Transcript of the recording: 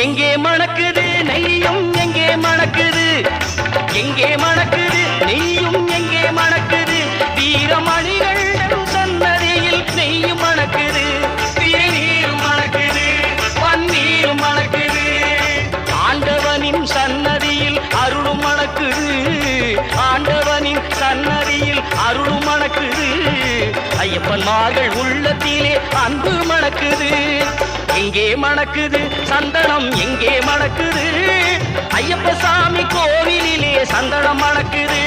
எங்கே மணக்குது நெய்யும் எங்கே மணக்குது, எங்கே மணக்குது நெய்யும் எங்கே மணக்குது, வீரமணிகள் சன்னதியில் நெய்யும் மணக்குது, திருநீரும் மணக்குது, பன்னீரும் மணக்குது, ஆண்டவனின் சன்னதியில் அருளும் மணக்குது, ஆண்டவனின் சன்னதியில் அருளும் மணக்குது, ஐயப்பன்மார்கள் உள்ளத்திலே அன்பு மணக்குது. எங்கே மணக்குது சந்தனம் எங்கே மணக்குது, ஐயப்ப சாமி கோவிலிலே சந்தனம் மணக்குது.